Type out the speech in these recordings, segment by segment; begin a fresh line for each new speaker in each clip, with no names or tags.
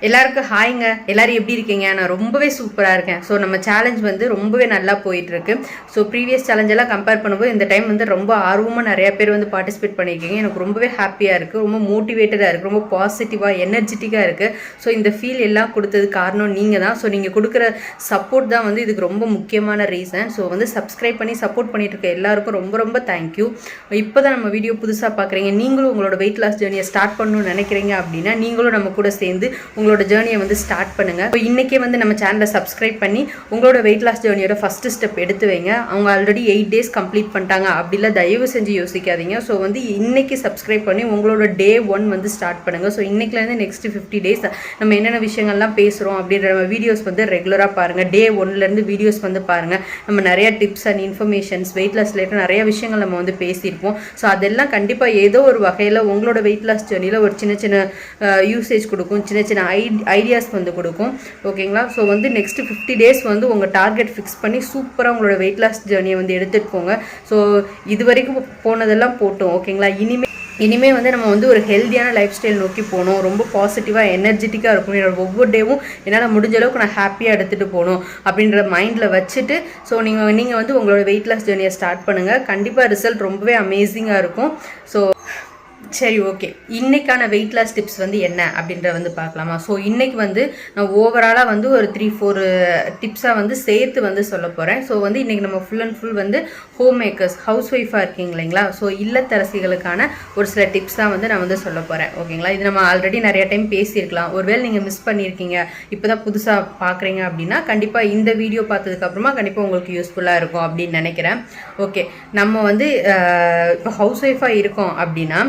எல்லாருக்கும் ஹாய்ங்க. எல்லாரும் எப்படி இருக்கீங்க? நான் ரொம்பவே சூப்பராக இருக்கேன். ஸோ நம்ம சேலஞ்ச் வந்து ரொம்பவே நல்லா போயிட்டுருக்கு. ஸோ ப்ரீவியஸ் சேலஞ்செல்லாம் கம்பேர் பண்ணும்போது இந்த டைம் வந்து ரொம்ப ஆர்வமாக நிறையா பேர் வந்து பார்ட்டிசிபேட் பண்ணியிருக்கீங்க. எனக்கு ரொம்பவே ஹாப்பியாக இருக்குது, ரொம்ப மோட்டிவேட்டடாக இருக்குது, ரொம்ப பாசிட்டிவாக எனர்ஜெட்டிக்காக இருக்குது. ஸோ இந்த ஃபீல் எல்லாம் கொடுத்தது காரணம் நீங்கள் தான். ஸோ நீங்கள் கொடுக்குற சப்போர்ட் தான் வந்து இதுக்கு ரொம்ப முக்கியமான ரீசன். ஸோ வந்து சப்ஸ்கிரைப் பண்ணி சப்போர்ட் பண்ணிட்டு இருக்க எல்லாருக்கும் ரொம்ப ரொம்ப தேங்க்யூ. இப்போ தான் நம்ம வீடியோ புதுசாக பார்க்குறீங்க, நீங்களும் உங்களோட வெயிட் லாஸ் ஜேர்னியை ஸ்டார்ட் பண்ணணும்னு நினைக்கிறீங்க அப்படின்னா நீங்களும் நம்ம கூட சேர்ந்து உங்களோட ஜேர்னியை வந்து ஸ்டார்ட் பண்ணுங்கள். இப்போ இன்றைக்கே வந்து நம்ம சேனலை சப்ஸ்கிரைப் பண்ணி உங்களோட வெயிட் லாஸ் ஜேர்னியோட ஃபஸ்ட்டு ஸ்டெப் எடுத்து வைங்க. அவங்க ஆல்ரெடி 8 days கம்ப்ளீட் பண்ணிட்டாங்க அப்படில தயவு செஞ்சு யோசிக்காதீங்க. ஸோ வந்து இன்றைக்கி சப்ஸ்கிரைப் பண்ணி உங்களோட டே 1 வந்து ஸ்டார்ட் பண்ணுங்கள். ஸோ இன்றைக்கிலேருந்து நெக்ஸ்ட் 50 days நம்ம என்னென்ன விஷயங்கள்லாம் பேசுகிறோம் அப்படின்ற நம்ம வீடியோஸ் வந்து ரெகுலராக பாருங்கள். டே 1லேருந்து வீடியோஸ் வந்து பாருங்கள். நம்ம நிறைய tips and informations weight loss related நிறைய விஷயங்கள் நம்ம வந்து பேசியிருப்போம். ஸோ அதெல்லாம் கண்டிப்பாக ஏதோ ஒரு வகையில் உங்களோட வெயிட் லாஸ் ஜேர்னியில் ஒரு சின்ன சின்ன யூசேஜ் கொடுக்கும், சின்ன சின்ன ஐடியாஸ் வந்து கொடுக்கும். ஓகேங்களா? ஸோ வந்து நெக்ஸ்ட் 50 days வந்து உங்கள் டார்கெட் ஃபிக்ஸ் பண்ணி சூப்பராக உங்களோட வெயிட் லாஸ் ஜேர்னியை வந்து எடுத்துகிட்டு போங்க. ஸோ இது வரைக்கும் போனதெல்லாம் போட்டோம். ஓகேங்களா? இனிமேல் வந்து நம்ம வந்து ஒரு ஹெல்த்தியான லைஃப் ஸ்டைல் நோக்கி போகணும். ரொம்ப பாசிட்டிவாக எனர்ஜெட்டிக்காக இருக்கும். என்னோட ஒவ்வொரு டேவும் என்னால் முடிஞ்ச அளவுக்கு நான் ஹாப்பியாக எடுத்துகிட்டு போகணும் அப்படின்ற மைண்டில் வச்சுட்டு ஸோ நீங்கள் வந்து உங்களோட வெயிட் லாஸ் ஜேர்னியை ஸ்டார்ட் பண்ணுங்கள். கண்டிப்பாக ரிசல்ட் ரொம்பவே அமேசிங்காக இருக்கும். ஸோ சரி, ஓகே, இன்றைக்கான வெயிட் லாஸ் டிப்ஸ் வந்து என்ன அப்படின்ற வந்து பார்க்கலாமா? ஸோ இன்றைக்கி வந்து நான் ஓவராலாக வந்து ஒரு 3-4 டிப்ஸாக வந்து சேர்த்து வந்து சொல்ல போகிறேன். ஸோ வந்து இன்றைக்கி நம்ம ஃபுல் அண்ட் ஃபுல் வந்து ஹோம் மேக்கர்ஸ், ஹவுஸ் ஒய்ஃபாக இருக்கீங்க இல்லைங்களா? ஸோ இல்லத்தரசிகளுக்கான ஒரு சில டிப்ஸ் தான் வந்து நான் வந்து சொல்ல போகிறேன். ஓகேங்களா? இது நம்ம ஆல்ரெடி நிறைய டைம் பேசியிருக்கலாம். ஒருவேளை நீங்கள் மிஸ் பண்ணியிருக்கீங்க, இப்போ தான் புதுசாக பார்க்குறீங்க அப்படின்னா கண்டிப்பாக இந்த வீடியோ பார்த்ததுக்கப்புறமா கண்டிப்பாக உங்களுக்கு யூஸ்ஃபுல்லாக இருக்கும் அப்படின்னு நினைக்கிறேன். ஓகே, நம்ம வந்து இப்போ ஹவுஸ் ஒய்ஃபாக இருக்கோம் அப்படின்னா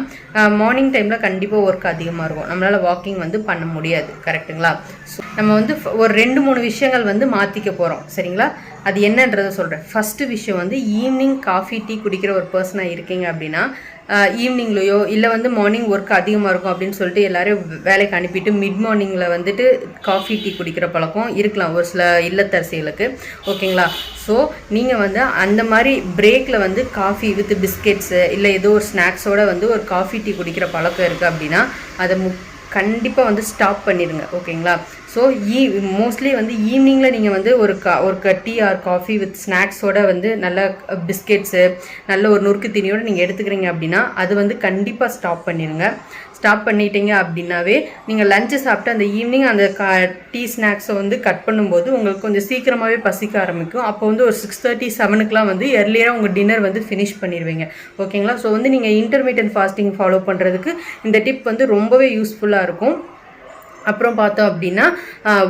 மார்னிங் டைமில் கண்டிப்பாக ஒர்க் அதிகமாக இருக்கும், நம்மளால் வாக்கிங் வந்து பண்ண முடியாது. கரெக்டுங்களா? ஸோ நம்ம வந்து ஒரு 2-3 விஷயங்கள் வந்து மாற்றிக்க போகிறோம். சரிங்களா? அது என்னன்றதை சொல்கிறேன். ஃபஸ்ட்டு விஷயம் வந்து ஈவினிங் காஃபி டீ குடிக்கிற ஒரு பர்சனாக இருக்கீங்க அப்படின்னா ஈவினிங்லையோ இல்லை வந்து மார்னிங் ஒர்க் அதிகமாக இருக்கும் அப்படின்னு சொல்லிட்டு எல்லோரும் வேலைக்கு அனுப்பிட்டு மிட் மார்னிங்கில் வந்துட்டு காஃபி டீ குடிக்கிற பழக்கம் இருக்கலாம் ஒரு சில இல்லத்தரசிகளுக்கு. ஓகேங்களா? ஸோ நீங்கள் வந்து அந்த மாதிரி பிரேக்கில் வந்து காஃபி வித் பிஸ்கெட்ஸு இல்லை ஏதோ ஒரு ஸ்நாக்ஸோடு வந்து ஒரு காஃபி டீ குடிக்கிற பழக்கம் இருக்குது அப்படின்னா அதை கண்டிப்பாக வந்து ஸ்டாப் பண்ணிடுங்க. ஓகேங்களா? ஸோ மோஸ்ட்லி வந்து ஈவினிங்கில் நீங்கள் வந்து ஒரு டீ ஆர் காஃபி வித் ஸ்நாக்ஸோட வந்து நல்ல பிஸ்கெட்ஸு நல்ல ஒரு நொறுக்கு தீனியோடு நீங்கள் எடுத்துக்கிறீங்க அப்படின்னா அது வந்து கண்டிப்பாக ஸ்டாப் பண்ணிடுங்க. ஸ்டாப் பண்ணிட்டீங்க அப்படின்னாவே நீங்கள் லஞ்சு சாப்பிட்டு அந்த ஈவினிங் அந்த டீ ஸ்நாக்ஸை வந்து கட் பண்ணும்போது உங்களுக்கு கொஞ்சம் சீக்கிரமாகவே பசிக்க ஆரம்பிக்கும். அப்போ வந்து ஒரு 6:30-7 வந்து எர்லியராக உங்கள் டின்னர் வந்து ஃபினிஷ் பண்ணிடுவீங்க. ஓகேங்களா? ஸோ வந்து நீங்கள் இன்டர்மீடியன்ட் ஃபாஸ்டிங் ஃபாலோ பண்ணுறதுக்கு இந்த டிப் வந்து ரொம்பவே யூஸ்ஃபுல்லாக இருக்கும். அப்புறம் பார்த்தோம் அப்படின்னா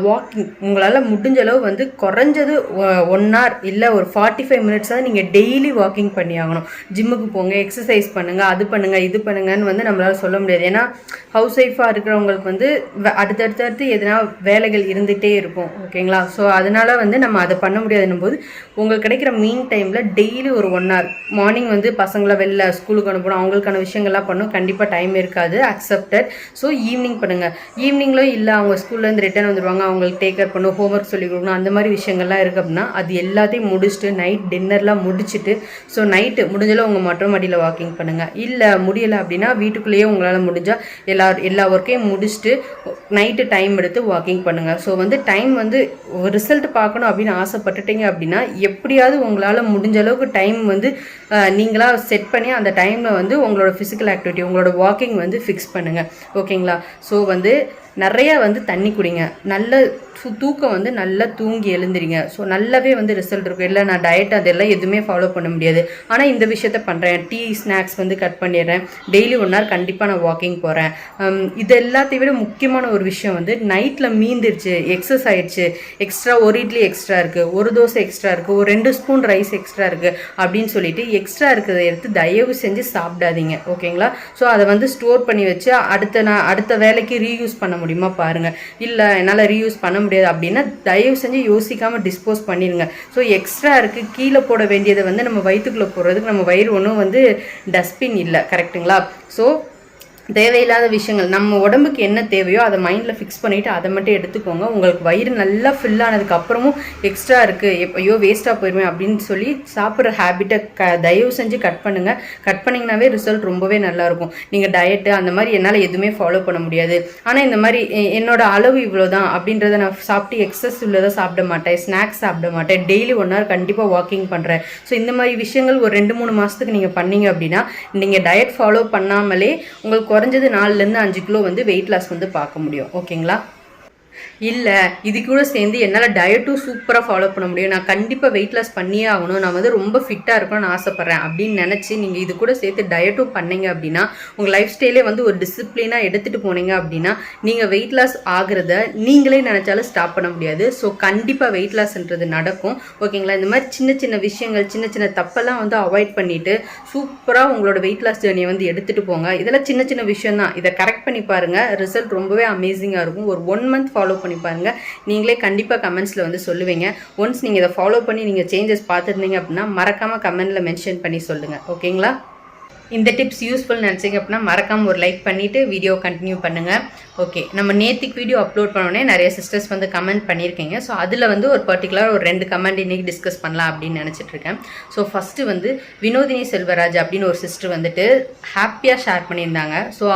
வாக்கிங் உங்களால் முடிஞ்ச அளவு வந்து குறைஞ்சது 1 hour இல்லை ஒரு 45 minutes நீங்கள் டெய்லி வாக்கிங் பண்ணி ஆகணும். ஜிம்முக்கு போங்க, எக்ஸசைஸ் பண்ணுங்கள், அது பண்ணுங்கள், இது பண்ணுங்கன்னு வந்து நம்மளால் சொல்ல முடியாது. ஏன்னா ஹவுஸ் ஒய்ஃபாக இருக்கிறவங்களுக்கு வந்து அடுத்தடுத்து எதனா வேலைகள் இருந்துகிட்டே இருக்கும். ஓகேங்களா? ஸோ அதனால் வந்து நம்ம அதை பண்ண முடியாதுன்னும் போது உங்களுக்கு கிடைக்கிற மீன் டைமில் டெய்லி ஒரு 1 hour மார்னிங் வந்து பசங்களை வெளில ஸ்கூலுக்கு அனுப்பணும், அவங்களுக்கான விஷயங்கள்லாம் பண்ணணும். கண்டிப்பாக டைம் இருக்காது, அக்செப்டட். ஸோ ஈவினிங் பண்ணுங்கள். ஈவினிங்கில் இல்லை அவங்க ஸ்கூல்லேருந்து ரிட்டர்ன் வந்துடுவாங்க, அவங்களுக்கு டேக் கேர் பண்ணணும், ஹோம்ஒர்க் சொல்லி கொடுக்கணும், அந்த மாதிரி விஷயங்கள்லாம் இருக்குது அப்படின்னா அது எல்லாத்தையும் முடிச்சுட்டு நைட் டின்னர்லாம் முடிச்சுட்டு ஸோ நைட்டு முடிஞ்சளவு உங்கள் மொட்டை மாடியில் வாக்கிங் பண்ணுங்கள். இல்லை முடியலை அப்படின்னா வீட்டுக்குள்ளேயே உங்களால் முடிஞ்சால் எல்லா ஒர்க்கையும் முடிச்சுட்டு நைட்டு டைம் எடுத்து வாக்கிங் பண்ணுங்கள். ஸோ வந்து டைம் வந்து ரிசல்ட் பார்க்கணும் அப்படின்னு ஆசைப்பட்டுட்டீங்க அப்படின்னா எப்படியாவது உங்களால் முடிஞ்ச அளவுக்கு டைம் வந்து நீங்களாக செட் பண்ணி அந்த டைமில் வந்து உங்களோட ஃபிசிக்கல் ஆக்டிவிட்டி உங்களோட வாக்கிங் வந்து ஃபிக்ஸ் பண்ணுங்கள். ஓகேங்களா? ஸோ வந்து நிறையா வந்து தண்ணி குடிங்க, நல்ல தூக்கம் வந்து நல்லா தூங்கி எழுந்துறீங்க. ஸோ நல்லாவே வந்து ரிசல்ட் இருக்கும். இல்லை நான் டயட் அதெல்லாம் எதுவுமே ஃபாலோ பண்ண முடியாது, ஆனால் இந்த விஷயத்த பண்ணுறேன், டீ ஸ்நாக்ஸ் வந்து கட் பண்ணிடுறேன், டெய்லி 1 hour கண்டிப்பாக நான் வாக்கிங் போகிறேன். இது எல்லாத்தையும் விட முக்கியமான ஒரு விஷயம் வந்து நைட்டில் மீந்துருச்சு, எக்ஸஸ் ஆயிடுச்சு, எக்ஸ்ட்ரா ஒரு இட்லி எக்ஸ்ட்ரா இருக்குது, ஒரு தோசை எக்ஸ்ட்ரா இருக்குது, ஒரு 2 ஸ்பூன் ரைஸ் எக்ஸ்ட்ரா இருக்குது அப்படின்னு சொல்லிட்டு எக்ஸ்ட்ரா இருக்கிறத எடுத்து தயவு செஞ்சு சாப்பிடாதீங்க. ஓகேங்களா? ஸோ அதை வந்து ஸ்டோர் பண்ணி வச்சு அடுத்த வேலைக்கு ரீயூஸ் பண்ண முடியுமா பாருங்கள். இல்லை என்னால் ரீயூஸ் பண்ண முடியாது அப்படின்னா தயவு செஞ்சு யோசிக்காமல் டிஸ்போஸ் பண்ணிடுங்க. ஸோ எக்ஸ்ட்ரா இருக்குது கீழே போட வேண்டியதை வந்து நம்ம வயிற்றுக்குள்ளே போடுறதுக்கு நம்ம வயிறு ஒன்றும் வந்து டஸ்ட்பின் இல்லை. கரெக்டுங்களா? ஸோ தேவையில்லாத விஷயங்கள் நம்ம உடம்புக்கு என்ன தேவையோ அதை மைண்டில் ஃபிக்ஸ் பண்ணிவிட்டு அதை மட்டும் எடுத்துக்கோங்க. உங்களுக்கு வயிறு நல்லா ஃபில் ஆனதுக்கு அப்புறமும் எக்ஸ்ட்ரா இருக்குது ஐயோ வேஸ்ட்டாக போயிடுவேன் அப்படின்னு சொல்லி சாப்பிட்ற ஹேபிட்டை தயவு செஞ்சு கட் பண்ணுங்கள். கட் பண்ணிங்கனாவே ரிசல்ட் ரொம்பவே நல்லாயிருக்கும். நீங்கள் டயட்டு அந்த மாதிரி என்னால் எதுவுமே ஃபாலோ பண்ண முடியாது, ஆனால் இந்த மாதிரி என்னோட அளவு இவ்வளோ தான் அப்படின்றத நான் சாப்பிட்டு எக்ஸஸ் உள்ளதை சாப்பிட மாட்டேன், ஸ்நாக்ஸ் சாப்பிட மாட்டேன், டெய்லி 1 hour கண்டிப்பாக வாக்கிங் பண்ணுறேன். ஸோ இந்த மாதிரி விஷயங்கள் ஒரு 2-3 மாதத்துக்கு நீங்கள் பண்ணீங்க அப்படின்னா நீங்கள் டயட் ஃபாலோ பண்ணாமலே உங்களுக்கு குறைஞ்சது 4-5 கிலோ வந்து வெயிட் லாஸ் வந்து பார்க்க முடியும். ஓகேங்களா? இல்லை இது கூட சேர்ந்து என்னால் டயட்டும் சூப்பராக ஃபாலோ பண்ண முடியும், நான் கண்டிப்பாக வெயிட் லாஸ் பண்ணியே ஆகணும், நான் வந்து ரொம்ப ஃபிட்டாக இருக்கணும்னு ஆசைப்பட்றேன் அப்படின்னு நினச்சி நீங்கள் இது கூட சேர்த்து டயட்டும் பண்ணீங்க அப்படின்னா உங்கள் லைஃப் ஸ்டைலே வந்து ஒரு டிசிப்ளினாக எடுத்துகிட்டு போனீங்க அப்படின்னா நீங்கள் வெயிட் லாஸ் ஆகிறத நீங்களே நினச்சாலும் ஸ்டாப் பண்ண முடியாது. ஸோ கண்டிப்பாக வெயிட் லாஸ்ன்றது நடக்கும். ஓகேங்களா? இந்த மாதிரி சின்ன சின்ன விஷயங்கள் சின்ன சின்ன தப்பெல்லாம் வந்து அவாய்ட் பண்ணிவிட்டு சூப்பராக உங்களோட வெயிட் லாஸ் ஜேர்னியை வந்து எடுத்துகிட்டு போங்க. இதெல்லாம் சின்ன சின்ன விஷயம் தான், இதை கரெக்ட் பண்ணி பாருங்கள், ரிசல்ட் ரொம்பவே அமேசிங்காக இருக்கும். ஒரு 1 month ஃபாலோ பண்ணி பாருங்க, நீங்களே கண்டிப்பாக கமெண்ட்ஸில் வந்து சொல்லுவீங்க. ஒன்ஸ் நீங்கள் இதை ஃபாலோ பண்ணி நீங்கள் சேஞ்சஸ் பார்த்துருந்தீங்க அப்படின்னா மறக்காமல் கமெண்ட்டில் மென்ஷன் பண்ணி சொல்லுங்கள். ஓகேங்களா? இந்த டிப்ஸ் யூஸ்ஃபுல் நினச்சிங்க அப்படின்னா மறக்காமல் ஒரு லைக் பண்ணிவிட்டு வீடியோ கண்டினியூ பண்ணுங்கள். ஓகே, நம்ம நேற்றுக்கு வீடியோ அப்லோட் பண்ணோடனே நிறைய சிஸ்டர்ஸ் வந்து கமெண்ட் பண்ணியிருக்கீங்க. ஸோ அதில் வந்து ஒரு பர்டிகுலர் ஒரு 2 கமெண்ட் இன்றைக்கி டிஸ்கஸ் பண்ணலாம் அப்படின்னு நினச்சிட்ருக்கேன். ஸோ ஃபஸ்ட்டு வந்து வினோதினி செல்வராஜ் அப்படின்னு ஒரு சிஸ்டர் வந்துட்டு ஹாப்பியாக ஷேர் பண்ணியிருந்தாங்க. ஸோ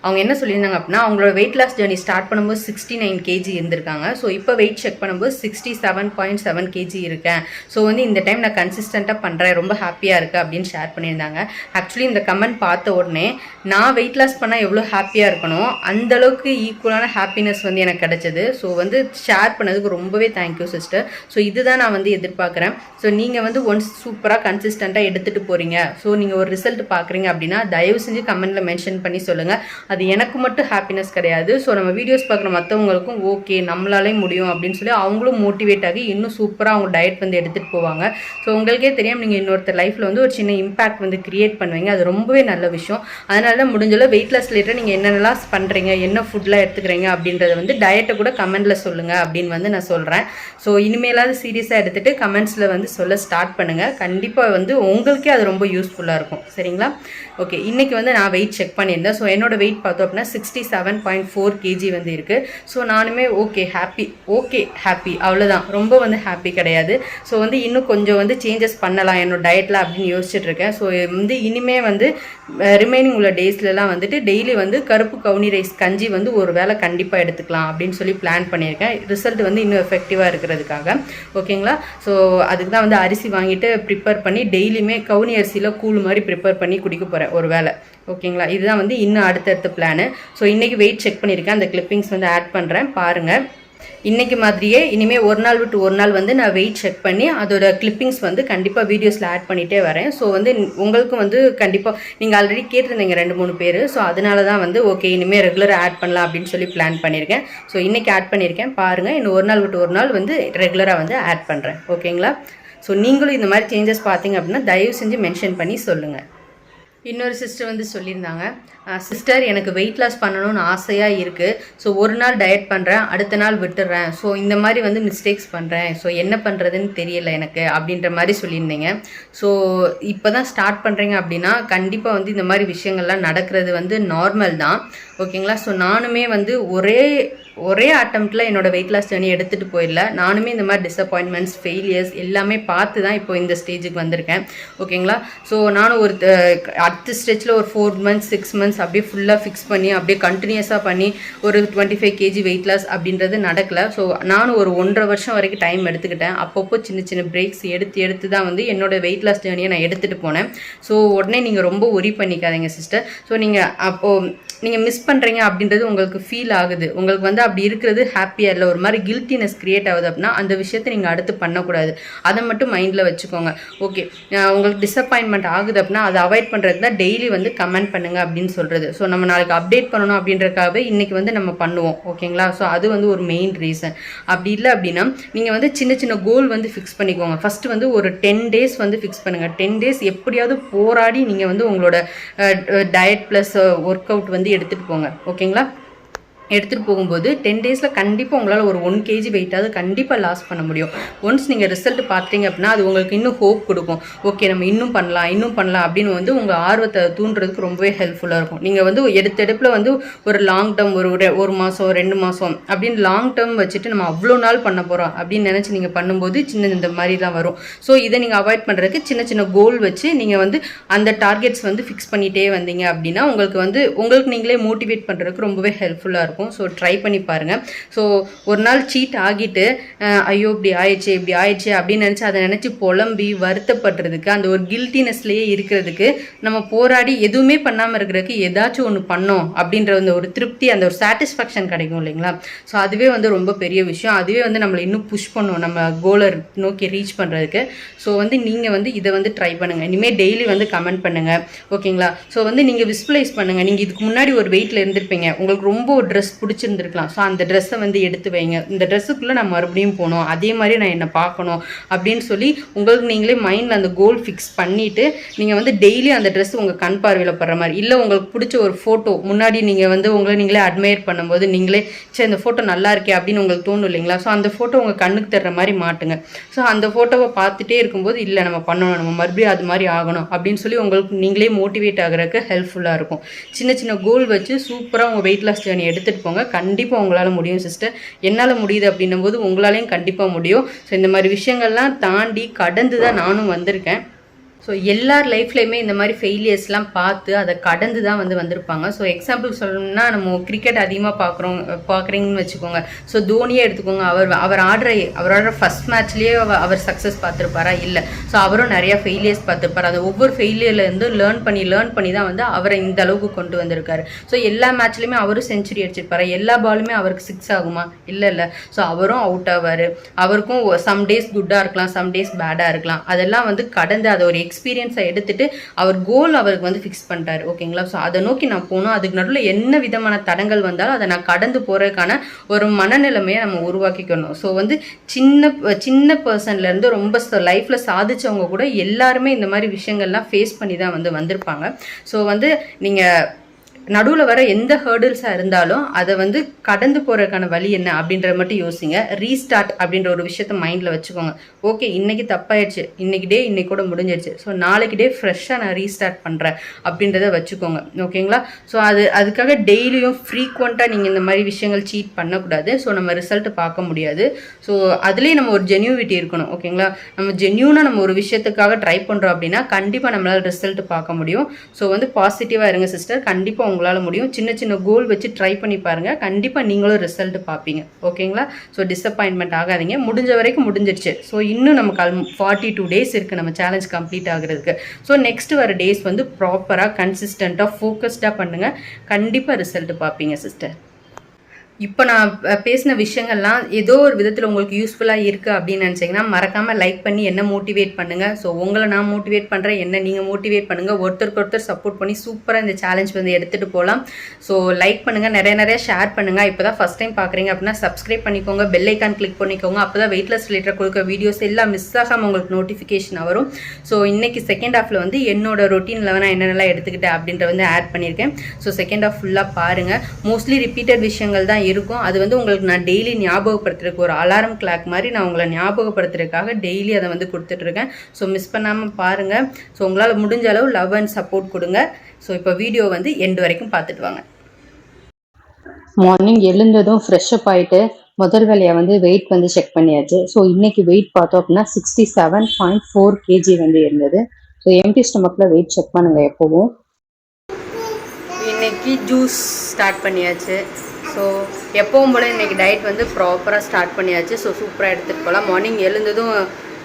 அவங்க என்ன சொல்லியிருந்தாங்க அப்படின்னா அவங்களோட வெயிட் லாஸ் ஜேர்னி ஸ்டார்ட் பண்ணும்போது 69 kg இருந்திருக்காங்க. ஸோ இப்போ வெயிட் செக் பண்ணும்போது 67.7 kg இருக்கேன். ஸோ வந்து இந்த டைம் நான் கன்சிஸ்டண்ட்டாக பண்ணுறேன், ரொம்ப ஹாப்பியாக இருக்குது அப்படின்னு ஷேர் பண்ணியிருந்தாங்க. ஆக்சுவலி இந்த கமெண்ட் பார்த்த உடனே நான் வெயிட் லாஸ் பண்ணால் எவ்வளோ ஹாப்பியாக இருக்கணும் அந்தளவுக்கு ஈக்குவலான ஹாப்பினஸ் வந்து எனக்கு கிடச்சிது. ஸோ வந்து ஷேர் பண்ணதுக்கு ரொம்பவே தேங்க்யூ சிஸ்டர். ஸோ இதுதான் நான் வந்து எதிர்பார்க்குறேன். ஸோ நீங்கள் வந்து ஒன்ஸ் சூப்பராக கன்சிஸ்டண்ட்டாக எடுத்துகிட்டு போகிறீங்க, ஸோ நீங்கள் ஒரு ரிசல்ட் பார்க்குறீங்க அப்படின்னா தயவு செஞ்சு கமெண்ட்டில் மென்ஷன் பண்ணி சொல்லுங்கள். அது எனக்கு மட்டும் ஹாப்பினஸ் கிடையாது, ஸோ நம்ம வீடியோஸ் பார்க்குற மற்றவங்களுக்கும் ஓகே நம்மளாலே முடியும் அப்படின்னு சொல்லி அவங்களும் மோட்டிவேட் ஆகி இன்னும் சூப்பராக அவங்க டயட் வந்து எடுத்துகிட்டு போவாங்க. ஸோ உங்களுக்கே தெரியும் நீங்கள் இன்னொருத்தர் லைஃப்பில் வந்து ஒரு சின்ன இம்பாக்ட் வந்து கிரியேட் பண்ணுவீங்க, அது ரொம்பவே நல்ல விஷயம். அதனால தான் முடிஞ்சளவு வெயிட் லாஸ் ரிலேட்டட் நீங்கள் என்னென்னலாம் பண்ணுறீங்க, என்ன ஃபுட்லாம் எடுத்துக்கிறீங்க அப்படின்றத வந்து டயட்டை கூட கமெண்ட்டில் சொல்லுங்கள் அப்படின்னு வந்து நான் சொல்கிறேன். ஸோ இனிமேலாவது சீரியஸாக எடுத்துகிட்டு கமெண்ட்ஸில் வந்து சொல்ல ஸ்டார்ட் பண்ணுங்கள். கண்டிப்பாக வந்து உங்களுக்கே அது ரொம்ப யூஸ்ஃபுல்லாக இருக்கும். சரிங்களா? ஓகே, இன்றைக்கி வந்து நான் வெயிட் செக் பண்ணியிருந்தேன். ஸோ என்னோடய வெயிட் பார்த்தோம் அப்படின்னா 67.4 kg வந்து இருக்குது. ஸோ நானுமே ஓகே ஹாப்பி அவ்வளோதான், ரொம்ப வந்து ஹாப்பி கிடையாது. ஸோ வந்து இன்னும் கொஞ்சம் வந்து சேஞ்சஸ் பண்ணலாம் என்னோட டயட்டில் அப்படின்னு யோசிச்சுட்டு இருக்கேன். ஸோ வந்து இனிமே வந்து ரிமைனிங் உள்ள டேஸ்லலாம் வந்துட்டு டெய்லி வந்து கருப்பு கவுனி ரைஸ் கஞ்சி வந்து ஒரு வேளை கண்டிப்பாக எடுத்துக்கலாம் அப்படின்னு சொல்லி பிளான் பண்ணியிருக்கேன். ரிசல்ட் வந்து இன்னும் எஃபெக்டிவாக இருக்கிறதுக்காக. ஓகேங்களா? ஸோ அதுக்கு தான் வந்து அரிசி வாங்கிட்டு ப்ரிப்பேர் பண்ணி டெய்லியுமே கவுனி அரிசியில் கூழ் மாதிரி ப்ரிப்பேர் பண்ணி குடிக்க போகிறேன் ஒரு வேளை. ஓகேங்களா? இதுதான் வந்து இன்னும் அடுத்தடுத்த பிளானு. ஸோ இன்றைக்கி வெயிட் செக் பண்ணியிருக்கேன், அந்த கிளிப்பிங்ஸ் வந்து ஆட் பண்ணுறேன் பாருங்கள். இன்றைக்கி மாதிரியே இனிமேல் ஒரு நாள் விட்டு ஒரு நாள் வந்து நான் வெயிட் செக் பண்ணி அதோட கிளிப்பிங்ஸ் வந்து கண்டிப்பாக வீடியோஸில் ஆட் பண்ணிகிட்டே வரேன். ஸோ வந்து உங்களுக்கும் வந்து கண்டிப்பாக நீங்கள் ஆல்ரெடி கேட்டிருந்தீங்க 2-3 பேர். ஸோ அதனால தான் வந்து ஓகே இனிமேல் ரெகுலராக ஆட் பண்ணலாம் அப்படின்னு சொல்லி பிளான் பண்ணியிருக்கேன். ஸோ இன்றைக்கி ஆட் பண்ணியிருக்கேன் பாருங்கள். இன்னும் ஒரு நாள் விட்டு ஒரு நாள் வந்து ரெகுலராக வந்து ஆட் பண்ணுறேன். ஓகேங்களா? ஸோ நீங்களும் இந்த மாதிரி சேஞ்சஸ் பார்த்தீங்க அப்படின்னா தயவு செஞ்சு மென்ஷன் பண்ணி சொல்லுங்கள். இன்னொரு சிஸ்டர் வந்து சொல்லியிருந்தாங்க, சிஸ்டர் எனக்கு வெயிட் லாஸ் பண்ணணும்னு ஆசையாக இருக்குது. ஸோ ஒரு நாள் டயட் பண்ணுறேன், அடுத்த நாள் விட்டுடுறேன். ஸோ இந்த மாதிரி வந்து மிஸ்டேக்ஸ் பண்ணுறேன். ஸோ என்ன பண்ணுறதுன்னு தெரியல எனக்கு அப்படின்ற மாதிரி சொல்லியிருந்தீங்க. ஸோ இப்போ தான் ஸ்டார்ட் பண்ணுறீங்க அப்படின்னா கண்டிப்பாக வந்து இந்த மாதிரி விஷயங்கள்லாம் நடக்கிறது வந்து நார்மல் தான். ஓகேங்களா? ஸோ நானுமே வந்து ஒரே அட்டம்ப்டில் என்னோடய வெயிட் லாஸ் ஜர்னி எடுத்துகிட்டு போயிடல. நானுமே இந்த மாதிரி டிசப்பாயின்மெண்ட்ஸ் ஃபெயிலியர்ஸ் எல்லாமே பார்த்து தான் இப்போ இந்த ஸ்டேஜுக்கு வந்திருக்கேன். ஓகேங்களா? ஸோ நானும் ஒரு அடுத்த ஸ்டேஜில் ஒரு 4 months 6 months அப்படியே ஃபுல்லாக ஃபிக்ஸ் பண்ணி அப்படியே கண்டினியூஸாக பண்ணி ஒரு 25 kg வெயிட் லாஸ் அப்படின்றது நடக்கலை. ஸோ நானும் ஒரு 1.5 வருஷம் வரைக்கும் டைம் எடுத்துக்கிட்டேன். அப்பப்போ சின்ன சின்ன பிரேக்ஸ் எடுத்து தான் வந்து என்னோடய வெயிட் லாஸ் ஜர்னியை நான் எடுத்துகிட்டு போனேன். ஸோ உடனே நீங்கள் ரொம்ப ஒரி பண்ணிக்காதீங்க சிஸ்டர். ஸோ நீங்கள் மிஸ் பண்ணுறீங்க அப்படின்றது உங்களுக்கு ஃபீல் ஆகுது, உங்களுக்கு வந்து அப்படி இருக்கிறது ஹாப்பியாக இல்லை, ஒரு மாதிரி கில்ட்டினஸ் க்ரியேட் ஆகுது அப்படின்னா அந்த விஷயத்தை நீங்கள் அடுத்து பண்ணக்கூடாது. அதை மட்டும் மைண்டில் வச்சுக்கோங்க. ஓகே, உங்களுக்கு டிசப்பாயின்மெண்ட் ஆகுது அப்படின்னா அதை அவாய்ட் பண்ணுறது தான் டெய்லி வந்து கமெண்ட் பண்ணுங்கள் அப்படின்னு சொல்கிறது. ஸோ நம்ம நாளைக்கு அப்டேட் பண்ணணும் அப்படின்றக்காகவே இன்றைக்கி வந்து நம்ம பண்ணுவோம். ஓகேங்களா? ஸோ அது வந்து ஒரு மெயின் ரீசன். அப்படி இல்லை அப்படின்னா நீங்கள் வந்து சின்ன சின்ன கோல் வந்து ஃபிக்ஸ் பண்ணிக்கோங்க. ஃபஸ்ட்டு வந்து ஒரு 10 days வந்து ஃபிக்ஸ் பண்ணுங்கள். 10 days எப்படியாவது போராடி நீங்கள் வந்து உங்களோட டயட் ப்ளஸ் ஒர்க் அவுட் வந்து எடுத்துகிட்டு போங்க. ஓகேங்களா? எடுத்துகிட்டு போகும்போது 10 டேஸில் கண்டிப்பாக உங்களால் ஒரு 1 kg வெயிட்டாவது கண்டிப்பாக லாஸ் பண்ண முடியும். ஒன்ஸ் நீங்கள் ரிசல்ட் பார்த்தீங்க அப்படின்னா அது உங்களுக்கு இன்னும் ஹோப் கொடுக்கும். ஓகே நம்ம இன்னும் பண்ணலாம் அப்படின்னு வந்து உங்கள் ஆர்வத்தை தூண்டுறதுக்கு ரொம்பவே ஹெல்ப்ஃபுல்லாக இருக்கும். நீங்கள் வந்து எடுத்தெடுப்பில் வந்து ஒரு லாங் டேர்ம் ஒரு மாதம் 2 மாதம் அப்படின்னு லாங் டேர்ம் வச்சுட்டு நம்ம அவ்வளோ நாள் பண்ண போகிறோம் அப்படின்னு நினச்சி நீங்கள் பண்ணும்போது இந்த மாதிரிலாம் வரும். ஸோ இதை நீங்கள் அவாய்ட் பண்ணுறதுக்கு சின்ன சின்ன கோல் வச்சு நீங்கள் வந்து அந்த டார்கெட்ஸ் வந்து ஃபிக்ஸ் பண்ணிகிட்டே வந்தீங்க அப்படின்னா உங்களுக்கு நீங்களே மோட்டிவேட் பண்ணுறதுக்கு ரொம்பவே ஹெல்ப்ஃபுல்லாக இருக்கும். ஸோ ட்ரை பண்ணி பாருங்கள். ஸோ ஒரு நாள் சீட் ஆகிட்டு ஐயோ இப்படி ஆயிடுச்சு அப்படின்னு நினச்சி அதை நினச்சி புலம்பி வருத்தப்படுறதுக்கு அந்த ஒரு கில்ட்டினஸ்லேயே இருக்கிறதுக்கு நம்ம போராடி எதுவுமே பண்ணாமல் இருக்கிறதுக்கு ஏதாச்சும் ஒன்று பண்ணோம் அப்படின்ற ஒரு திருப்தி அந்த ஒரு சாட்டிஸ்ஃபேக்ஷன் கிடைக்கும் இல்லைங்களா. ஸோ அதுவே வந்து ரொம்ப பெரிய விஷயம். அதுவே வந்து நம்மளை இன்னும் புஷ் பண்ணும் நம்ம கோலை நோக்கி ரீச் பண்ணுறதுக்கு. ஸோ வந்து நீங்கள் வந்து இதை வந்து ட்ரை பண்ணுங்கள். இனிமேல் டெய்லி வந்து கமெண்ட் பண்ணுங்கள் ஓகேங்களா. ஸோ வந்து நீங்கள் விஸ்வலைஸ் பண்ணுங்கள். நீங்கள் இதுக்கு முன்னாடி ஒரு வெயிட்டில் இருந்திருப்பீங்க, உங்களுக்கு ரொம்ப ஒரு ட்ரெஸ் பிடிச்சிருந்துருக்கலாம். ஸோ அந்த ட்ரெஸ்ஸை வந்து எடுத்து வைங்க. இந்த ட்ரெஸ்ஸுக்குள்ளே நான் மறுபடியும் போகணும், அதே மாதிரி நான் என்ன பார்க்கணும் அப்படின்னு சொல்லி உங்களுக்கு நீங்களே மைண்டில் அந்த கோல் ஃபிக்ஸ் பண்ணிவிட்டு நீங்கள் வந்து டெய்லி அந்த ட்ரெஸ் உங்கள் கண் பார்வையில் படுற மாதிரி இல்லை உங்களுக்கு பிடிச்ச ஒரு ஃபோட்டோ முன்னாடி நீங்கள் வந்து உங்களை நீங்களே அட்மையர் பண்ணும்போது நீங்களே சரி இந்த ஃபோட்டோ நல்லா இருக்கே அப்படின்னு உங்களுக்கு தோணும் இல்லைங்களா. ஸோ அந்த ஃபோட்டோ உங்கள் கண்ணுக்கு தர்ற மாதிரி மாட்டுங்க. ஸோ அந்த ஃபோட்டோவை பார்த்துட்டே இருக்கும்போது இல்லை நம்ம பண்ணணும், நம்ம மறுபடியும் அது மாதிரி ஆகணும் அப்படின்னு சொல்லி உங்களுக்கு நீங்களே மோட்டிவேட் ஆகிறதுக்கு ஹெல்ப்ஃபுல்லாக இருக்கும். சின்ன சின்ன கோல் வச்சு சூப்பராக உங்கள் வெயிட் லாஸ் ஜேர்னி எடுத்துகிட்டு போங்க. கண்டிப்பாக உங்களால் முடியும் சிஸ்டர். என்னால் முடியுது அப்படின்னும் போது உங்களாலையும் கண்டிப்பாக முடியும். ஸோ இந்த மாதிரி விஷயங்கள்லாம் தாண்டி கடந்து தான் நானும் வந்திருக்கேன். ஸோ எல்லார் லைஃப்லையுமே இந்த மாதிரி ஃபெயிலியர்ஸ்லாம் பார்த்து அதை கடந்து தான் வந்திருப்பாங்க. ஸோ எக்ஸாம்பிள் சொல்லணும்னா நம்ம கிரிக்கெட் அதிகமாக பார்க்குறீங்கன்னு வச்சுக்கோங்க. ஸோ தோனியே எடுத்துக்கோங்க. அவர் ஆடுற ஃபஸ்ட் மேட்ச்லேயே அவர் சக்ஸஸ் பார்த்துருப்பாரா? இல்லை. ஸோ அவரும் நிறையா ஃபெயிலியர்ஸ் பார்த்துருப்பார். அதை ஒவ்வொரு ஃபெயிலியர்லேருந்து லேர்ன் பண்ணி தான் வந்து அவரை இந்த அளவுக்கு கொண்டு வந்திருக்காரு. ஸோ எல்லா மேட்ச்லையுமே அவரும் செஞ்சுரி அடிச்சிருப்பாரு. எல்லா பாலுமே அவருக்கு 6 ஆகுமா? இல்லை. ஸோ அவரும் அவுட் ஆவார். அவருக்கும் சம் டேஸ் குட்டாக இருக்கலாம், சம் டேஸ் பேடாக இருக்கலாம். அதெல்லாம் வந்து கடந்து அதை ஒரு எக்ஸ்பீரியன்ஸை எடுத்துட்டு அவர் கோல் அவருக்கு வந்து ஃபிக்ஸ் பண்ணிட்டாரு ஓகேங்களா. ஸோ அதை நோக்கி நான் போனோம். அதுக்கு நடுவில் என்ன விதமான தடங்கள் வந்தாலும் அதை நான் கடந்து போகிறதுக்கான ஒரு மனநிலைமையை நம்ம உருவாக்கிக்கணும். ஸோ வந்து சின்ன பர்சன்லேருந்து ரொம்ப லைஃப்பில் சாதிச்சவங்க கூட எல்லாருமே இந்த மாதிரி விஷயங்கள்லாம் ஃபேஸ் பண்ணி தான் வந்திருப்பாங்க. ஸோ வந்து நீங்கள் நடுவில் வர எந்த ஹேர்டில்ஸாக இருந்தாலும் அதை வந்து கடந்து போகிறதுக்கான வழி என்ன அப்படின்றத மட்டும் யோசிங்க. ரீஸ்டார்ட் அப்படின்ற ஒரு விஷயத்த மைண்டில் வச்சுக்கோங்க. ஓகே இன்னைக்கு தப்பாயிடுச்சு, இன்னைக்கு கூட முடிஞ்சிடுச்சு, ஸோ நாளைக்கு டே ஃப்ரெஷ்ஷாக நான் ரீஸ்டார்ட் பண்ணுறேன் அப்படின்றத வச்சுக்கோங்க ஓகேங்களா. ஸோ அதுக்காக டெய்லியும் ஃப்ரீக்வெண்ட்டாக நீங்கள் இந்த மாதிரி விஷயங்கள் சீட் பண்ணக்கூடாது. ஸோ நம்ம ரிசல்ட் பார்க்க முடியாது. ஸோ அதுலேயே நம்ம ஒரு ஜென்யூனிட்டி இருக்கணும் ஓகேங்களா. நம்ம ஜென்யூனாக நம்ம ஒரு விஷயத்துக்காக ட்ரை பண்ணுறோம் அப்படின்னா கண்டிப்பாக நம்மளால் ரிசல்ட் பார்க்க முடியும். ஸோ வந்து பாசிட்டிவாக இருங்க சிஸ்டர். கண்டிப்பாக உங்களால் முடியும். சின்ன கோல் வச்சு ட்ரை பண்ணி பாருங்கள். கண்டிப்பாக நீங்களும் ரிசல்ட் பார்ப்பீங்க ஓகேங்களா. ஸோ டிசப்பாயின்மெண்ட் ஆகாதீங்க. முடிஞ்ச வரைக்கும் முடிஞ்சிடுச்சு. ஸோ இன்னும் நமக்கு 42 டேஸ் இருக்குது நம்ம சேலஞ்ச் கம்ப்ளீட் ஆகுறதுக்கு. ஸோ நெக்ஸ்ட் வர டேஸ் வந்து ப்ராப்பராக கன்சிஸ்டண்ட்டாக ஃபோக்கஸ்டாக பண்ணுங்கள். கண்டிப்பாக ரிசல்ட் பார்ப்பீங்க சிஸ்டர். இப்போ நான் பேசின விஷயங்கள்லாம் ஏதோ ஒரு விதத்தில் உங்களுக்கு யூஸ்ஃபுல்லாக இருக்குது அப்படின்னு நினச்சிங்கன்னா மறக்காமல் லைக் பண்ணி என்ன மோட்டிவேட் பண்ணுங்கள். ஸோ உங்களை நான் மோட்டிவேட் பண்ணுறேன், என்ன நீங்கள் மோட்டிவேட் பண்ணுங்கள். ஒருத்தருக்கு சப்போர்ட் பண்ணி சூப்பராக இந்த சேலஞ்ச் வந்து எடுத்துகிட்டு போகலாம். ஸோ லைக் பண்ணுங்கள், நிறைய ஷேர் பண்ணுங்கள். இப்போ தான் ஃபஸ்ட் டைம் பார்க்குறீங்க அப்படின்னா சப்ஸ்கிரைப் பண்ணிக்கோங்க, பெல் ஐக்கான் கிளிக் பண்ணிக்கோங்க. அப்போ தான் வெயிட்லெஸ் ரிலேட்டட் கொடுக்க வீடியோஸ் எல்லாம் மிஸ் ஆகாமல் உங்களுக்கு நோட்டிஃபிகேஷன் வரும். ஸோ இன்றைக்கி செகண்ட் ஹாஃபில் வந்து என்னோட ரொட்டீனில் நான் என்னென்னலாம் எடுத்துக்கிட்டேன் அப்படின்ற வந்து ஆட் பண்ணியிருக்கேன். ஸோ செகண்ட் ஹாஃப் ஃபுல்லாக பாருங்கள். மோஸ்ட்லி ரிப்பீட்டட் விஷயங்கள் தான் இருக்கும். அது வந்து உங்களுக்கு நான் டெய்லி ஞாபகப்படுத்துறதுக்கு ஒரு அலாரம் கிளாக் மாதிரி நான் உங்களை ஞாபகப்படுத்துறதுக்காக டெய்லி அதை வந்து கொடுத்துட்ருக்கேன். ஸோ மிஸ் பண்ணாமல் பாருங்கள். ஸோ உங்களால் முடிஞ்ச அளவு லவ் அண்ட் சப்போர்ட் கொடுங்க. ஸோ இப்போ வீடியோ வந்து எண்டு வரைக்கும் பார்த்துட்டு வாங்க.
மார்னிங் எழுந்ததும் ஃப்ரெஷ்அப் ஆகிட்டு முதல் வேலையை வந்து வெயிட் வந்து செக் பண்ணியாச்சு. ஸோ இன்னைக்கு வெயிட் பார்த்தோம் அப்படின்னா 67.4 kg வந்து இருந்தது. ஸோ எம்டி ஸ்டமக்கில் வெயிட் செக் பண்ணுங்க எப்போவும்.
இன்னைக்கு ஜூஸ் ஸ்டார்ட் பண்ணியாச்சு. ஸோ எப்பவும் போல் இன்றைக்கி டயட் வந்து ப்ராப்பராக ஸ்டார்ட் பண்ணியாச்சு. ஸோ சூப்பராக எடுத்துகிட்டு போகலாம். மார்னிங் எழுந்ததும்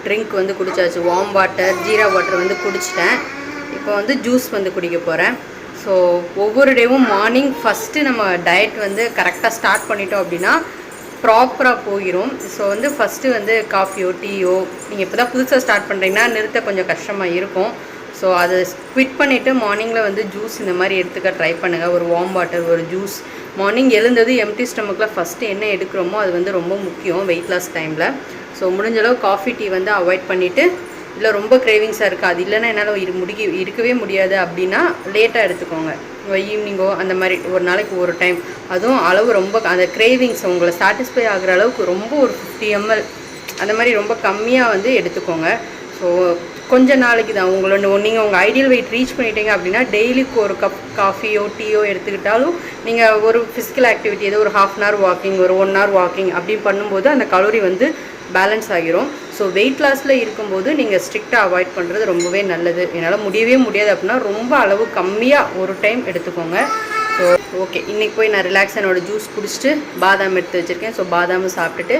ட்ரிங்க் வந்து குடிச்சாச்சு. வார்ம் வாட்டர், ஜீரா வாட்டர் வந்து குடிச்சிட்டேன். இப்போ வந்து ஜூஸ் வந்து குடிக்க போகிறேன். ஸோ ஒவ்வொரு டேவும் மார்னிங் ஃபஸ்ட்டு நம்ம டயட் வந்து கரெக்டாக ஸ்டார்ட் பண்ணிட்டோம் அப்படின்னா ப்ராப்பராக போயிடும். ஸோ வந்து ஃபஸ்ட்டு வந்து காஃபியோ டீயோ நீங்கள் இப்போ தான் புதுசாக ஸ்டார்ட் பண்ணுறீங்கன்னா நிறுத்த கொஞ்சம் கஷ்டமாக இருக்கும். ஸோ அதை குவிட் பண்ணிவிட்டு மார்னிங்கில் வந்து ஜூஸ் இந்த மாதிரி எடுத்துக்க ட்ரை பண்ணுங்கள். ஒரு வார்ம் வாட்டர், ஒரு ஜூஸ். மார்னிங் எழுந்தது எம்டி ஸ்டமக்கில் ஃபஸ்ட்டு என்ன எடுக்கிறோமோ அது வந்து ரொம்ப முக்கியம் வெயிட் லாஸ் டைமில். ஸோ முடிஞ்சளவு காஃபி டீ வந்து அவாய்ட் பண்ணிவிட்டு, இல்லை ரொம்ப கிரேவிங்ஸாக இருக்குது அது இல்லைன்னா என்னால் இருக்கவே முடியாது அப்படின்னா லேட்டாக எடுத்துக்கோங்க. ஈவினிங்கோ அந்த மாதிரி ஒரு நாளைக்கு ஒரு டைம், அதுவும் அளவு ரொம்ப அந்த கிரேவிங்ஸ் உங்களை சாட்டிஸ்ஃபை ஆகிற அளவுக்கு ரொம்ப ஒரு 50 ml அந்த மாதிரி ரொம்ப கம்மியாக வந்து எடுத்துக்கோங்க. ஸோ கொஞ்ச நாளைக்கு தான் உங்களோட நீங்கள் உங்கள் ஐடியல் வெயிட் ரீச் பண்ணிட்டீங்க அப்படின்னா டெய்லிக்கு ஒரு கப் காஃபியோ டீயோ எடுத்துக்கிட்டாலும் நீங்கள் ஒரு ஃபிசிக்கல் ஆக்டிவிட்டி ஏதோ ஒரு 1/2 hour வாக்கிங், ஒரு 1 hour வாக்கிங் அப்படி பண்ணும்போது அந்த கலோரி வந்து பேலன்ஸ் ஆகிரும். ஸோ வெயிட் லாஸில் இருக்கும்போது நீங்கள் ஸ்ட்ரிக்டாக அவாய்ட் பண்ணுறது ரொம்பவே நல்லது. என்னால் முடியவே முடியாது அப்படின்னா ரொம்ப அளவு கம்மியாக ஒரு டைம் எடுத்துக்கோங்க. ஸோ ஓகே, இன்றைக்கி போய் நான் ரிலாக்ஸ் என்னோடய ஜூஸ் குடிச்சிட்டு பாதாம் எடுத்து வச்சுருக்கேன். ஸோ பாதாமும் சாப்பிட்டுட்டு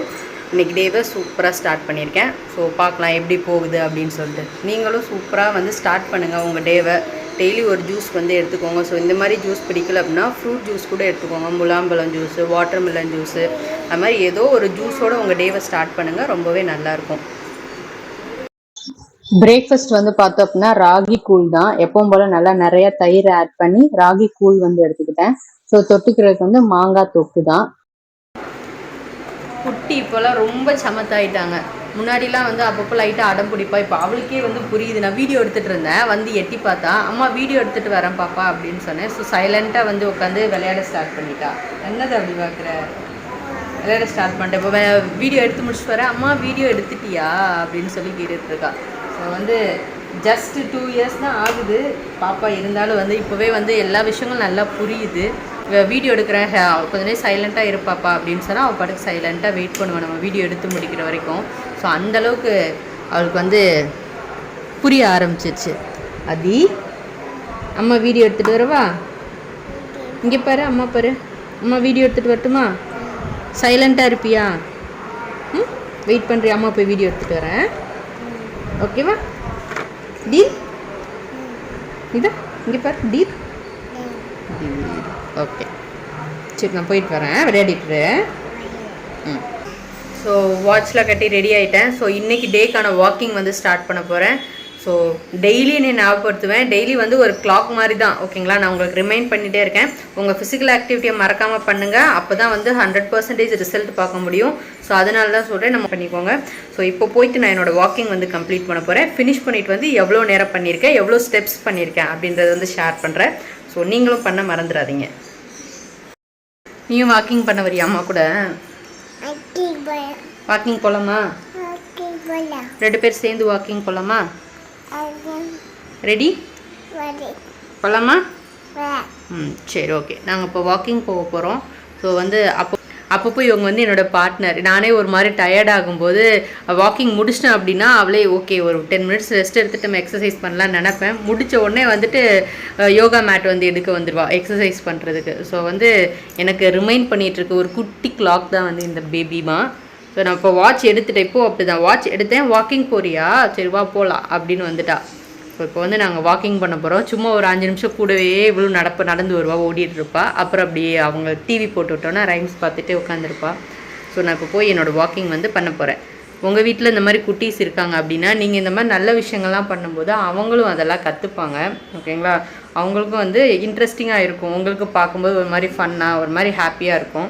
இன்றைக்கி டேவை சூப்பராக ஸ்டார்ட் பண்ணியிருக்கேன். ஸோ பார்க்கலாம் எப்படி போகுது அப்படின்னு சொல்லிட்டு. நீங்களும் சூப்பராக வந்து ஸ்டார்ட் பண்ணுங்கள் உங்கள் டேவை. டெய்லி ஒரு ஜூஸ் வந்து எடுத்துக்கோங்க. ஸோ இந்த மாதிரி ஜூஸ் பிடிக்கல அப்படின்னா ஃப்ரூட் ஜூஸ் கூட எடுத்துக்கோங்க. முலாம்பழம் ஜூஸு, வாட்டர்மெலன் ஜூஸு, அது மாதிரி ஏதோ ஒரு ஜூஸோடு உங்கள் டேவை ஸ்டார்ட் பண்ணுங்கள். ரொம்பவே நல்லாயிருக்கும்.
பிரேக்ஃபாஸ்ட் வந்து பார்த்தோம் அப்படின்னா ராகி கூழ் தான். எப்பவும் போல நல்லா நிறைய தயிர் ஆட் பண்ணி ராகி கூழ் வந்து எடுத்துக்கிட்டேன். ஸோ தொட்டுக்கிறதுக்கு வந்து மாங்காய் தொக்கு தான்.
குட்டி இப்போல்லாம் ரொம்ப சமத்தாயிட்டாங்க. முன்னாடிலாம் வந்து அப்பப்போ லைட்டாக அடம் பிடிப்பா. இப்போ அவளுக்கே வந்து புரியுது. நான் வீடியோ எடுத்துகிட்டு இருந்தேன், வந்து எட்டி பார்த்தா அம்மா வீடியோ எடுத்துகிட்டு வரேன் பாப்பா அப்படின்னு சொன்னேன். ஸோ சைலண்ட்டாக வந்து உட்காந்து விளையாட ஸ்டார்ட் பண்ணிட்டா. என்னது அப்படி பார்க்குற, விளையாட ஸ்டார்ட் பண்ணிட்டேன். இப்போ வீடியோ எடுத்து முடிச்சுட்டு வரேன், அம்மா வீடியோ எடுத்துட்டியா அப்படின்னு சொல்லி கேட்டுட்ருக்கா. ஸோ வந்து ஜஸ்ட் 2 years தான் ஆகுது பாப்பா. இருந்தாலும் வந்து இப்போவே வந்து எல்லா விஷயங்களும் நல்லா புரியுது. வீடியோ எடுக்கிறேன், கொஞ்ச நேரம் சைலண்ட்டாக இருப்பாப்பா அப்படின்னு சொன்னால் அவள் பாட்டுக்கு சைலண்ட்டாக வெயிட் பண்ணுவேன் நம்ம வீடியோ எடுத்து முடிக்கிற வரைக்கும். ஸோ அந்தளவுக்கு அவளுக்கு வந்து புரிய ஆரம்பிச்சிருச்சு. அதி அம்மா வீடியோ எடுத்துகிட்டு வரவா? இங்கே பாரு, அம்மா பாரு, அம்மா வீடியோ எடுத்துகிட்டு வரட்டுமா? சைலண்ட்டாக இருப்பியா? வெயிட் பண்ணுறியா? அம்மா போய் வீடியோ எடுத்துகிட்டு வரேன், ஓகேவா? டீல் இதா இங்கே பாரு, டீல். ஓகே சரி, நான் போயிட்டு வரேன், விளையாடிட்டு. ஸோ வாட்ச்லாம் கட்டி ரெடி ஆகிட்டேன். ஸோ இன்றைக்கி டேக்கான வாக்கிங் வந்து ஸ்டார்ட் பண்ண போகிறேன். ஸோ டெய்லி என்னை ஞாபகப்படுத்துவேன். டெய்லி வந்து ஒரு கிளாக் மாதிரி தான், ஓகேங்களா? நான் உங்களுக்கு ரிமைண்ட் பண்ணிகிட்டே இருக்கேன். உங்கள் ஃபிசிக்கல் ஆக்டிவிட்டியை மறக்காமல் பண்ணுங்கள். அப்போ தான் வந்து 100% ரிசல்ட் பார்க்க முடியும். ஸோ அதனால தான் சொல்கிறேன், நம்ம பண்ணிக்கோங்க. ஸோ இப்போ போயிட்டு நான் என்னோடய வாக்கிங் வந்து கம்ப்ளீட் பண்ண போகிறேன். ஃபினிஷ் பண்ணிவிட்டு வந்து எவ்வளோ நேரம் பண்ணியிருக்கேன், எவ்வளோ ஸ்டெப்ஸ் பண்ணியிருக்கேன் அப்படின்றத வந்து ஷேர் பண்ணுறேன். ஸோ நீங்களும் பண்ண மறந்துடாதீங்க. நீயும் வாக்கிங் பண்ண வரியா அம்மா கூட? வாக்கிங் போகலாமா? 2 பேர் சேர்ந்து வாக்கிங் போகலாமா? ரெடி? போகலாமா? சரி, ஓகே. நாங்கள் இப்போ வாக்கிங் போக போகிறோம். ஸோ வந்து அப்பப்போ இவங்க வந்து என்னோடய பார்ட்னர். நானே ஒரு மாதிரி டயர்ட் ஆகும்போது வாக்கிங் முடிச்சிட்டேன் அப்படின்னா அவளே ஓகே ஒரு 10 minutes ரெஸ்ட் எடுத்துகிட்டு நம்ம எக்ஸசைஸ் பண்ணலான்னு நினப்பேன். முடித்த உடனே வந்துட்டு யோகா மேட் வந்து எடுக்க வந்துடுவா எக்ஸசைஸ் பண்ணுறதுக்கு. ஸோ வந்து எனக்கு ரிமைண்ட் பண்ணிகிட்ருக்கு. ஒரு குட்டி கிளாக் தான் வந்து இந்த பேபிமா. ஸோ நான் இப்போ வாட்ச் எடுத்துட்டேன். இப்போது அப்படி தான் வாட்ச் எடுத்தேன். வாக்கிங் போறியா? சரி வா போகலாம் அப்படின்னு வந்துட்டா. ஸோ இப்போ வந்து நாங்கள் வாக்கிங் பண்ண போகிறோம். சும்மா ஒரு 5 நிமிஷம் கூடவே இவ்வளோ நடந்து வருவா, ஓடிட்டு இருப்பா. அப்புறம் அப்படியே அவங்க டிவி போட்டு விட்டோன்னா ரைம்ஸ் பார்த்துட்டு உட்காந்துருப்பா. ஸோ நான் இப்போ போய் என்னோடய வாக்கிங் வந்து பண்ண போகிறேன். உங்கள் வீட்டில் இந்த மாதிரி குட்டீஸ் இருக்காங்க அப்படின்னா நீங்கள் இந்த மாதிரி நல்ல விஷயங்கள்லாம் பண்ணும்போது அவங்களும் அதெல்லாம் கற்றுப்பாங்க, ஓகேங்களா? அவங்களுக்கும் வந்து இன்ட்ரெஸ்டிங்காக இருக்கும். உங்களுக்கு பார்க்கும்போது ஒரு மாதிரி ஃபன்னாக ஒரு மாதிரி ஹாப்பியாக இருக்கும்.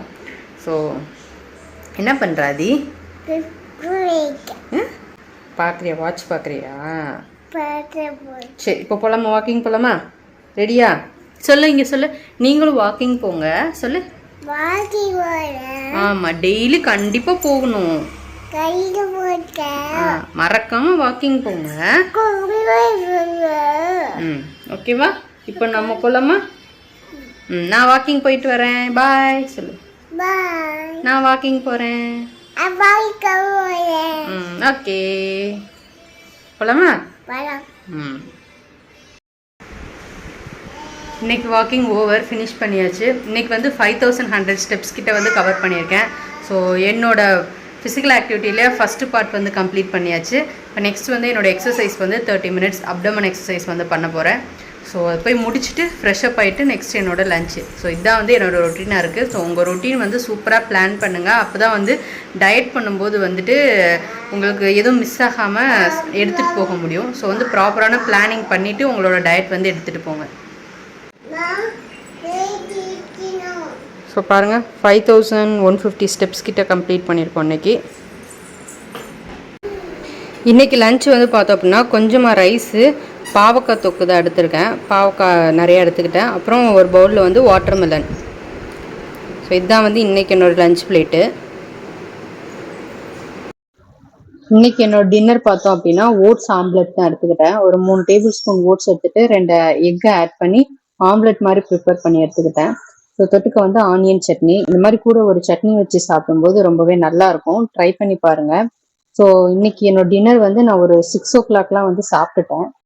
ஸோ என்ன பண்ணுறாதி? பார்க்குறியா? வாட்ச் பார்க்குறியா? சரி, இப்போ போகலாமா? வாக்கிங் போகலாமா? ரெடியா? சொல்லு, இங்கே சொல்லு. நீங்களும் வாக்கிங் போங்க, சொல்லு. ஆமாம், டெய்லி கண்டிப்பாக போகணும். மறக்காம வாக்கிங் போங்க. ஓகேவா? இப்போ நம்ம போகலாமா? நான் வாக்கிங் போயிட்டு வரேன், பாய் சொல்லு. நான் வாக்கிங் போகிறேன். ஓகே போகலாமா? இன்னைக்கு வாக்கிங் ஓவர், ஃபினிஷ் பண்ணியாச்சு. இன்றைக்கி வந்து 5100 ஸ்டெப்ஸ் கிட்ட வந்து கவர் பண்ணியிருக்கேன். ஸோ என்னோட ஃபிசிக்கல் ஆக்டிவிட்டியில் ஃபஸ்ட்டு பார்ட் வந்து கம்ப்ளீட் பண்ணியாச்சு. இப்போ நெக்ஸ்ட் வந்து என்னோடய எக்ஸசைஸ் வந்து 30 minutes அப்டமன் எக்ஸசைஸ் வந்து பண்ண போகிறேன். ஸோ அது போய் முடிச்சுட்டு ஃப்ரெஷ்அப் ஆகிட்டு நெக்ஸ்ட் என்னோடய லஞ்சு. ஸோ இதுதான் வந்து என்னோடய ரொட்டீனாக இருக்குது. ஸோ உங்கள் ரொட்டீன் வந்து சூப்பராக பிளான் பண்ணுங்கள். அப்போ தான் வந்து டயட் பண்ணும்போது வந்துட்டு உங்களுக்கு எதுவும் மிஸ் ஆகாமல் எடுத்துகிட்டு போக முடியும். ஸோ வந்து ப்ராப்பரான பிளானிங் பண்ணிவிட்டு உங்களோட டயட் வந்து எடுத்துகிட்டு போங்க. ஸோ பாருங்கள், 5150 ஸ்டெப்ஸ் கிட்ட கம்ப்ளீட் பண்ணியிருக்கோம் இன்றைக்கி லன்ச் வந்து பார்த்தோம் அப்படின்னா கொஞ்சமாக ரைஸு, பாவக்காய் தொக்கு தான் எடுத்திருக்கேன். பாவக்காய் நிறையா எடுத்துக்கிட்டேன். அப்புறம் ஒரு பவுலில் வந்து வாட்டர்மெலன். ஸோ இதுதான் வந்து இன்றைக்கி என்னோடய லஞ்ச் பிளேட்டு.
இன்னைக்கு என்னோட டின்னர் பார்த்தோம் அப்படின்னா ஓட்ஸ் ஆம்லெட் தான் எடுத்துக்கிட்டேன். ஒரு 3 டேபிள் ஸ்பூன் ஓட்ஸ் எடுத்துட்டு 2 எக்கை ஆட் பண்ணி ஆம்லெட் மாதிரி ப்ரிப்பேர் பண்ணி எடுத்துக்கிட்டேன். ஸோ தொட்டுக்க வந்து ஆனியன் சட்னி. இந்த மாதிரி கூட ஒரு சட்னி வச்சு சாப்பிடும்போது ரொம்பவே நல்லா இருக்கும். ட்ரை பண்ணி பாருங்க. ஸோ இன்னைக்கு என்னோட டின்னர் வந்து நான் ஒரு 6 o'clockலாம் வந்து சாப்பிட்டுட்டேன்.